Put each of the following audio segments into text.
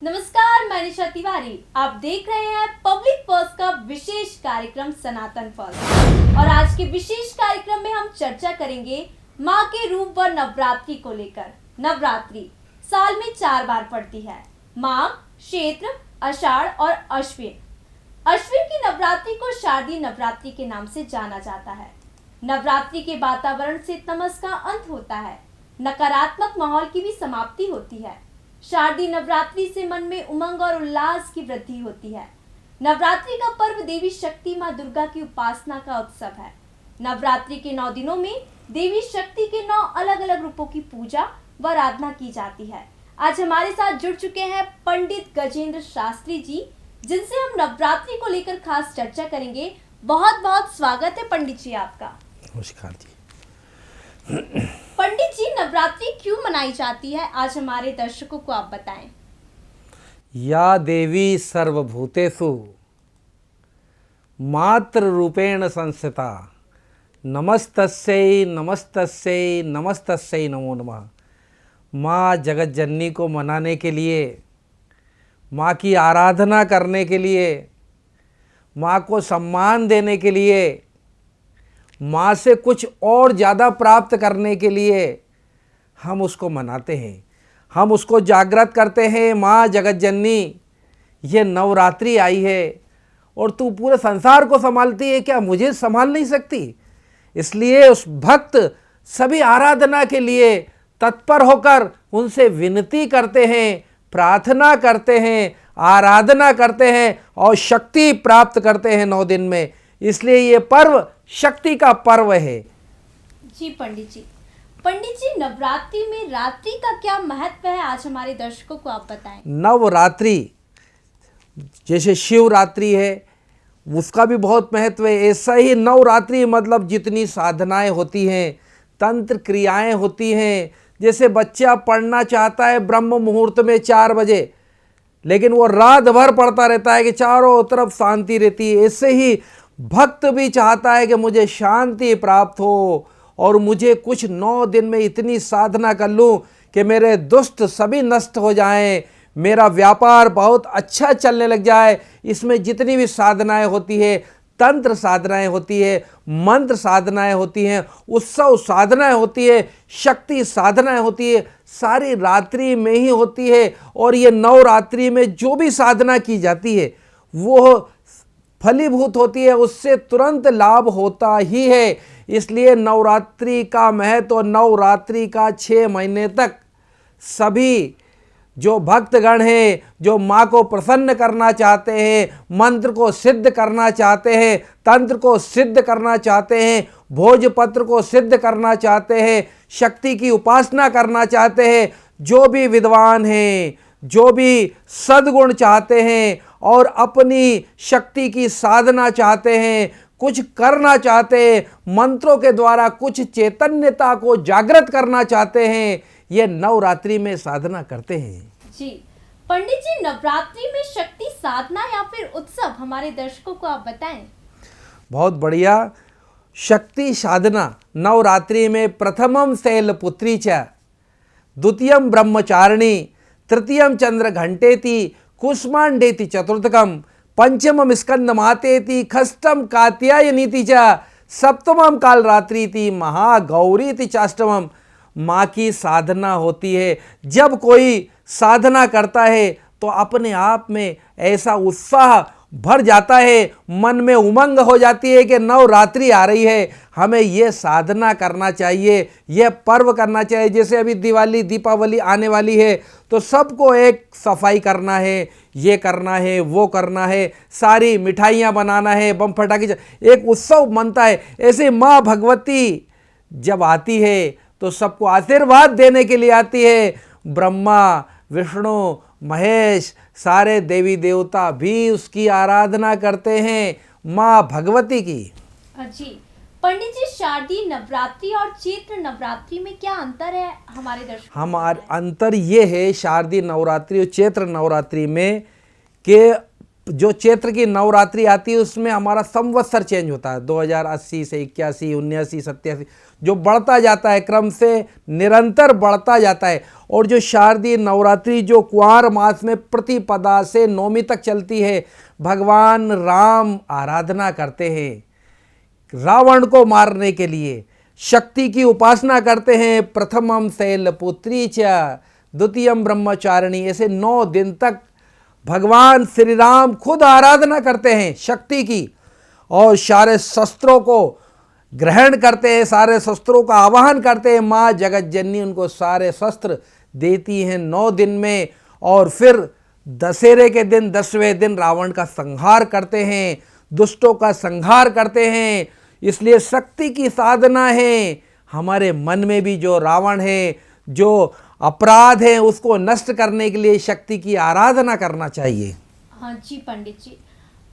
नमस्कार, मैं निशा तिवारी। आप देख रहे हैं पब्लिक पर्स का विशेष कार्यक्रम सनातन पर्स। और आज के विशेष कार्यक्रम में हम चर्चा करेंगे माँ के रूप व नवरात्रि को लेकर। नवरात्रि साल में 4 बार पड़ती है, माघ, चैत्र, आषाढ़ और अश्विन। अश्विन की नवरात्रि को शारदीय नवरात्रि के नाम से जाना जाता है। नवरात्रि के वातावरण से तमस का अंत होता है, नकारात्मक माहौल की भी समाप्ति होती है। शारदीय नवरात्रि से मन में उमंग और उल्लास की वृद्धि होती है। नवरात्रि का पर्व देवी शक्ति मां दुर्गा की उपासना का उत्सव है। नवरात्रि के 9 दिनों में देवी शक्ति के 9 अलग अलग रूपों की पूजा व आराधना की जाती है। आज हमारे साथ जुड़ चुके हैं पंडित गजेंद्र शास्त्री जी, जिनसे हम नवरात्रि को लेकर खास चर्चा करेंगे। बहुत बहुत स्वागत है पंडित जी आपका। नमस्कार जी। पंडित जी, नवरात्रि क्यों मनाई जाती है, आज हमारे दर्शकों को आप बताएं। या देवी सर्वभूतेषु मातृ रूपेण संस्थिता नमस्तस्यै नमस्तस्यै नमस्तस्यै नमो नमः। माँ जगत जननी को मनाने के लिए, माँ की आराधना करने के लिए, माँ को सम्मान देने के लिए, माँ से कुछ और ज़्यादा प्राप्त करने के लिए हम उसको मनाते हैं, हम उसको जागृत करते हैं। माँ जगत जननी, ये नवरात्रि आई है और तू पूरे संसार को संभालती है, क्या मुझे संभाल नहीं सकती? इसलिए उस भक्त सभी आराधना के लिए तत्पर होकर उनसे विनती करते हैं, प्रार्थना करते हैं, आराधना करते हैं और शक्ति प्राप्त करते हैं 9 दिन में। इसलिए ये पर्व शक्ति का पर्व है। जी पंडित जी, नवरात्रि में रात्रि का क्या महत्व है, आज हमारे दर्शकों को आप बताएं। नवरात्रि जैसे शिवरात्रि है, उसका भी बहुत महत्व है। ऐसा ही नवरात्रि मतलब जितनी साधनाएं होती हैं, तंत्र क्रियाएं होती हैं। जैसे बच्चा पढ़ना चाहता है ब्रह्म मुहूर्त में 4 बजे, लेकिन वो रात भर पढ़ता रहता है कि चारों तरफ शांति रहती है। ऐसे ही भक्त भी चाहता है कि मुझे शांति प्राप्त हो और मुझे कुछ 9 दिन में इतनी साधना कर लूँ कि मेरे दुष्ट सभी नष्ट हो जाएं, मेरा व्यापार बहुत अच्छा चलने लग जाए। इसमें जितनी भी साधनाएं होती है, तंत्र साधनाएं होती है, मंत्र साधनाएं होती हैं, उत्सव साधनाएं होती है, शक्ति साधनाएं होती है, सारी रात्रि में ही होती है। और ये नवरात्रि में जो भी साधना की जाती है वो फलीभूत होती है, उससे तुरंत लाभ होता ही है। इसलिए नवरात्रि का महत्व, नवरात्रि का 6 महीने तक सभी जो भक्तगण हैं, जो माँ को प्रसन्न करना चाहते हैं, मंत्र को सिद्ध करना चाहते हैं, तंत्र को सिद्ध करना चाहते हैं, भोजपत्र को सिद्ध करना चाहते हैं, शक्ति की उपासना करना चाहते हैं, जो भी विद्वान हैं, जो भी सद्गुण चाहते हैं और अपनी शक्ति की साधना चाहते हैं, कुछ करना चाहते हैं, मंत्रों के द्वारा कुछ चैतन्यता को जागृत करना चाहते हैं, ये नवरात्रि में साधना करते हैं। जी पंडित जी, नवरात्रि में शक्ति साधना या फिर उत्सव हमारे दर्शकों को आप बताएं। बहुत बढ़िया। शक्ति साधना नवरात्रि में प्रथमम शैलपुत्री च, द्वितीयम ब्रह्मचारिणी, तृतीयम चंद्र घंटेति, कुष्मांडेति चतुर्थकम, पंचमम स्कंद मातेति, खष्टम कात्यायनीति च, सप्तमम कालरात्रिति, महागौरीति चाष्टमम। माँ की साधना होती है। जब कोई साधना करता है तो अपने आप में ऐसा उत्साह भर जाता है, मन में उमंग हो जाती है कि नवरात्रि आ रही है, हमें ये साधना करना चाहिए, यह पर्व करना चाहिए। जैसे अभी दिवाली, दीपावली आने वाली है तो सबको एक सफाई करना है, ये करना है, वो करना है, सारी मिठाइयाँ बनाना है, बम फटाके, एक उत्सव मनता है। ऐसे माँ भगवती जब आती है तो सबको आशीर्वाद देने के लिए आती है। ब्रह्मा, विष्णु, महेश, सारे देवी देवता भी उसकी आराधना करते हैं, माँ भगवती की। जी पंडित जी, शारदीय नवरात्रि और चैत्र नवरात्रि में क्या अंतर है, हमारे दर्शक? हमारा अंतर ये है शारदीय नवरात्रि और चैत्र नवरात्रि में कि जो चैत्र की नवरात्रि आती है उसमें हमारा संवत्सर चेंज होता है, 2080 से 81, 79, 87, जो बढ़ता जाता है, क्रम से निरंतर बढ़ता जाता है। और जो शारदीय नवरात्रि जो कुंवार मास में प्रतिपदा से नवमी तक चलती है, भगवान राम आराधना करते हैं रावण को मारने के लिए, शक्ति की उपासना करते हैं। प्रथमम शैलपुत्री च द्वितीयम ब्रह्मचारिणी, ऐसे 9 दिन तक भगवान श्री राम खुद आराधना करते हैं शक्ति की, और सारे शस्त्रों को ग्रहण करते हैं, सारे शस्त्रों का आवाहन करते हैं। माँ जगत जननी उनको सारे शस्त्र देती हैं 9 दिन में, और फिर दशहरे के दिन 10वें दिन रावण का संहार करते हैं, दुष्टों का संहार करते हैं। इसलिए शक्ति की साधना है, हमारे मन में भी जो रावण है, जो अपराध है, उसको नष्ट करने के लिए शक्ति की आराधना करना चाहिए। हाँ जी पंडित जी।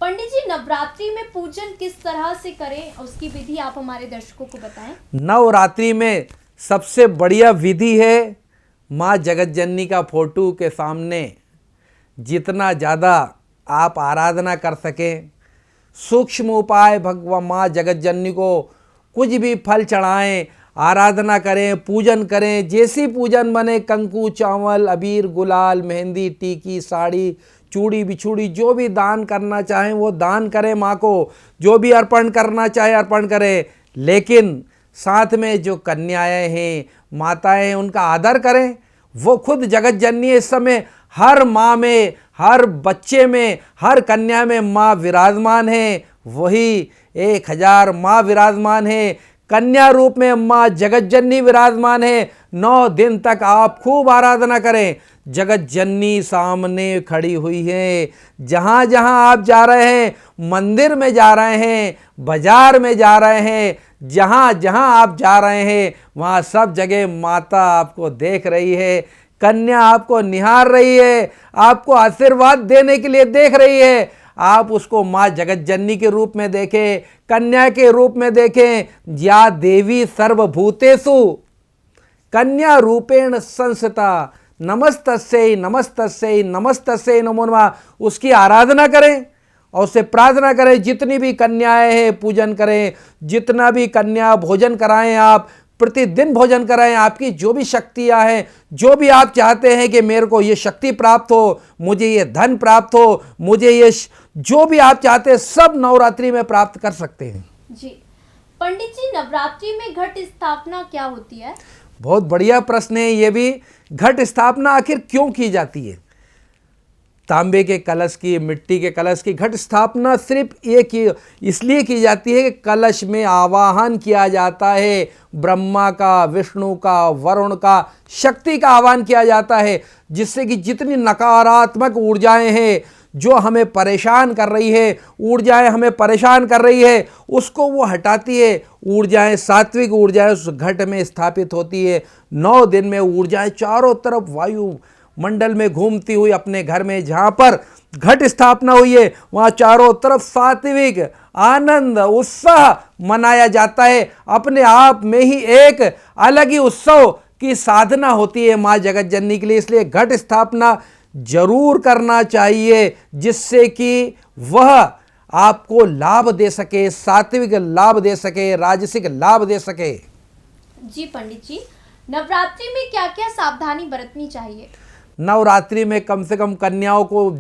पंडित जी, नवरात्रि में पूजन किस तरह से करें, उसकी विधि आप हमारे दर्शकों को बताएं। नवरात्रि में सबसे बढ़िया विधि है, माँ जगत जननी का फोटो के सामने जितना ज़्यादा आप आराधना कर सकें, सूक्ष्म उपाय भगवान माँ जगत जननी को कुछ भी फल चढ़ाएं, आराधना करें, पूजन करें, जैसी पूजन बने, कंकु, चावल, अबीर, गुलाल, मेहंदी, टीकी, साड़ी, चूड़ी, बिछूड़ी, जो भी दान करना चाहें वो दान करें, माँ को जो भी अर्पण करना चाहे अर्पण करें। लेकिन साथ में जो कन्याएं हैं, माताएं हैं, उनका आदर करें। वो खुद जगत जननी है। इस समय हर माँ में, हर बच्चे में, हर कन्या में माँ विराजमान है। वही 1000 माँ विराजमान है, कन्या रूप में माँ जगत जननी विराजमान है। 9 दिन तक आप खूब आराधना करें। जगत जननी सामने खड़ी हुई है। जहाँ जहाँ आप जा रहे हैं, मंदिर में जा रहे हैं, बाजार में जा रहे हैं, जहाँ जहाँ आप जा रहे हैं, वहाँ सब जगह माता आपको देख रही है, कन्या आपको निहार रही है, आपको आशीर्वाद देने के लिए देख रही है। आप उसको माँ जगत जननी के रूप में देखें, कन्या के रूप में देखें। या देवी सर्वभूतेषु कन्या रूपेण संस्थिता, नमस्तस्यै नमस्तस्यै नमस्तस्यै नमो नमः, उसकी आराधना करें और उससे प्रार्थना करें। जितनी भी कन्याएं हैं पूजन करें, जितना भी कन्या भोजन कराएं, आप प्रतिदिन भोजन कराएं। आपकी जो भी शक्तियां हैं, जो भी आप चाहते हैं कि मेरे को ये शक्ति प्राप्त हो, मुझे ये धन प्राप्त हो, मुझे ये जो भी आप चाहते हैं सब नवरात्रि में प्राप्त कर सकते हैं। जी पंडित जी, नवरात्रि में घट स्थापना क्या होती है? बहुत बढ़िया प्रश्न है ये भी। घट स्थापना आखिर क्यों की जाती है? तांबे के कलश की, मिट्टी के कलश की घट स्थापना सिर्फ एक इसलिए की जाती है कि कलश में आवाहन किया जाता है, ब्रह्मा का, विष्णु का, वरुण का, शक्ति का आवाहन किया जाता है, जिससे कि जितनी नकारात्मक ऊर्जाएं हैं जो हमें परेशान कर रही है, ऊर्जाएं हमें परेशान कर रही है, उसको वो हटाती है। ऊर्जाएं, सात्विक ऊर्जाएं उस घट में स्थापित होती है। 9 दिन में ऊर्जाएं चारों तरफ वायु मंडल में घूमती हुई अपने घर में जहाँ पर घट स्थापना हुई है, वहाँ चारों तरफ सात्विक आनंद उत्साह मनाया जाता है। अपने आप में ही एक अलग ही उत्सव की साधना होती है माँ जगत जननी के लिए। इसलिए घट स्थापना जरूर करना चाहिए, जिससे कि वह आपको लाभ दे सके, सात्विक लाभ दे सके, राजसिक लाभ दे सके। जी पंडित जी, नवरात्रि में क्या क्या सावधानी बरतनी चाहिए? नवरात्रि में कम से कम कन्याओं को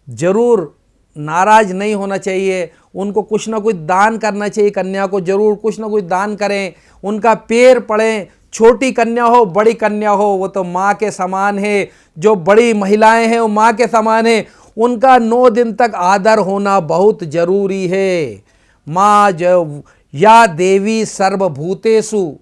जरूर नाराज नहीं होना चाहिए, उनको कुछ ना कुछ दान करना चाहिए। कन्या को जरूर कुछ ना कुछ दान करें, उनका पैर पड़ें। छोटी कन्या हो, बड़ी कन्या हो, वो तो माँ के समान है। जो बड़ी महिलाएं हैं वो माँ के समान है। उनका 9 दिन तक आदर होना बहुत जरूरी है। माँ जो या देवी सर्वभूतेषु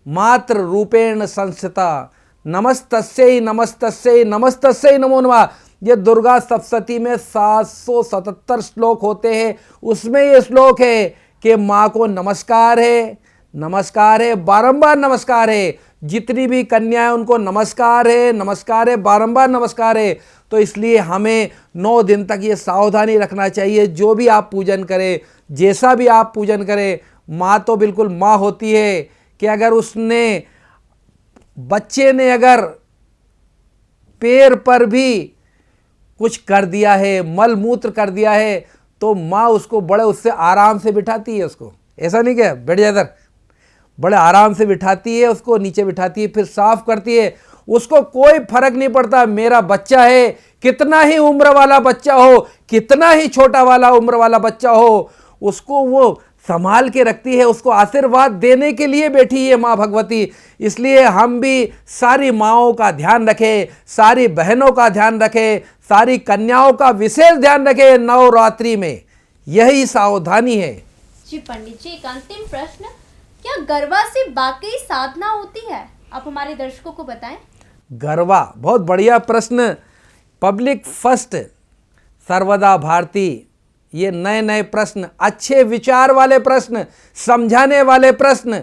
मात्र रूपेण संस्थिता, नमस्तस्यै नमस्तस्यै नमस्तस्यै नमो नमः। ये दुर्गा सप्तशती में 777 श्लोक होते हैं, उसमें ये श्लोक है कि माँ को नमस्कार है, नमस्कार है, बारंबार नमस्कार है। जितनी भी कन्याएं उनको नमस्कार है, नमस्कार है, बारंबार नमस्कार है। तो इसलिए हमें 9 दिन तक ये सावधानी रखना चाहिए। जो भी आप पूजन करें, जैसा भी आप पूजन करें, माँ तो बिल्कुल माँ होती है कि अगर उसने, बच्चे ने अगर पैर पर भी कुछ कर दिया है, मल मूत्र कर दिया है, तो माँ उसको बड़े उससे आराम से बिठाती है उसको। ऐसा नहीं क्या बैठ जा इधर, बड़े आराम से बिठाती है उसको, नीचे बिठाती है, फिर साफ करती है। उसको कोई फर्क नहीं पड़ता मेरा बच्चा है, कितना ही उम्र वाला बच्चा हो, कितना ही छोटा वाला उम्र वाला बच्चा हो, उसको वो संभाल के रखती है, उसको आशीर्वाद देने के लिए बैठी है माँ भगवती। इसलिए हम भी सारी माँओं का ध्यान रखें, सारी बहनों का ध्यान रखें, सारी कन्याओं का विशेष ध्यान रखें नवरात्रि में, यही सावधानी है। जी पंडित जी, एक अंतिम प्रश्न, क्या गरबा से वाकई साधना होती है? आप हमारे दर्शकों को बताएं। गरबा, बहुत बढ़िया प्रश्न। पब्लिक फर्स्ट सर्वदा भारती, ये नए नए प्रश्न, अच्छे विचार वाले प्रश्न, समझाने वाले प्रश्न,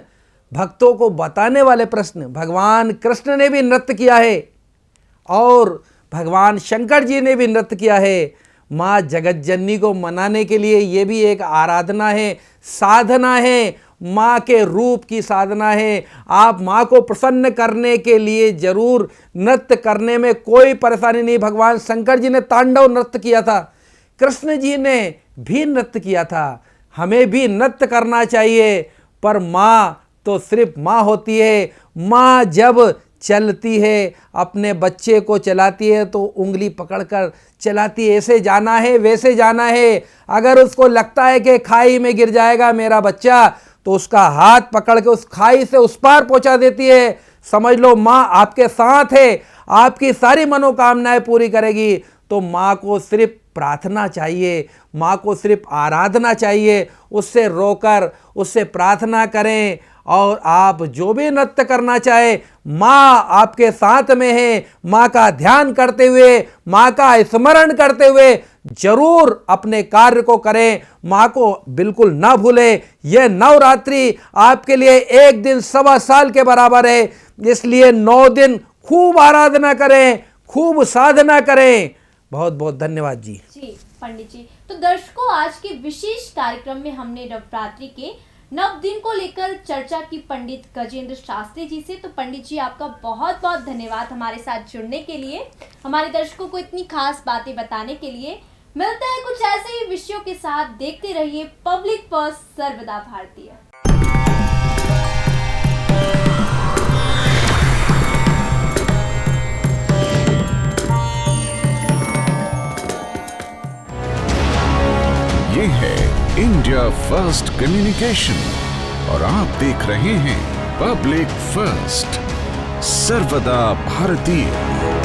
भक्तों को बताने वाले प्रश्न। भगवान कृष्ण ने भी नृत्य किया है और भगवान शंकर जी ने भी नृत्य किया है। माँ जगज्जननी को मनाने के लिए ये भी एक आराधना है, साधना है, माँ के रूप की साधना है। आप माँ को प्रसन्न करने के लिए जरूर नृत्य करने में कोई परेशानी नहीं। भगवान शंकर जी ने तांडव नृत्य किया था, कृष्ण जी ने भी नृत्य किया था, हमें भी नृत्य करना चाहिए। पर माँ तो सिर्फ माँ होती है। माँ जब चलती है, अपने बच्चे को चलाती है तो उंगली पकड़कर चलाती है, ऐसे जाना है वैसे जाना है। अगर उसको लगता है कि खाई में गिर जाएगा मेरा बच्चा, तो उसका हाथ पकड़ के उस खाई से उस पार पहुंचा देती है। समझ लो माँ आपके साथ है, आपकी सारी मनोकामनाएं पूरी करेगी। तो माँ को सिर्फ प्रार्थना चाहिए, माँ को सिर्फ आराधना चाहिए। उससे रोकर उससे प्रार्थना करें, और आप जो भी नृत्य करना चाहे, माँ आपके साथ में है। माँ का ध्यान करते हुए, माँ का स्मरण करते हुए जरूर अपने कार्य को करें, माँ को बिल्कुल ना भूलें। यह नवरात्रि आपके लिए एक दिन 1.25 साल के बराबर है, इसलिए 9 दिन खूब आराधना करें, खूब साधना करें। बहुत बहुत धन्यवाद जी। जी पंडित जी, तो दर्शकों, आज के विशेष कार्यक्रम में हमने नवरात्रि के 9 दिन को लेकर चर्चा की पंडित गजेंद्र शास्त्री जी से। तो पंडित जी, आपका बहुत बहुत धन्यवाद हमारे साथ जुड़ने के लिए, हमारे दर्शकों को इतनी खास बातें बताने के लिए। मिलते हैं कुछ ऐसे ही विषयों के साथ, देखते रहिए पब्लिक पर्स सर्वदा भारतीय। ये है इंडिया फर्स्ट कम्युनिकेशन और आप देख रहे हैं पब्लिक फर्स्ट सर्वदा भारतीय।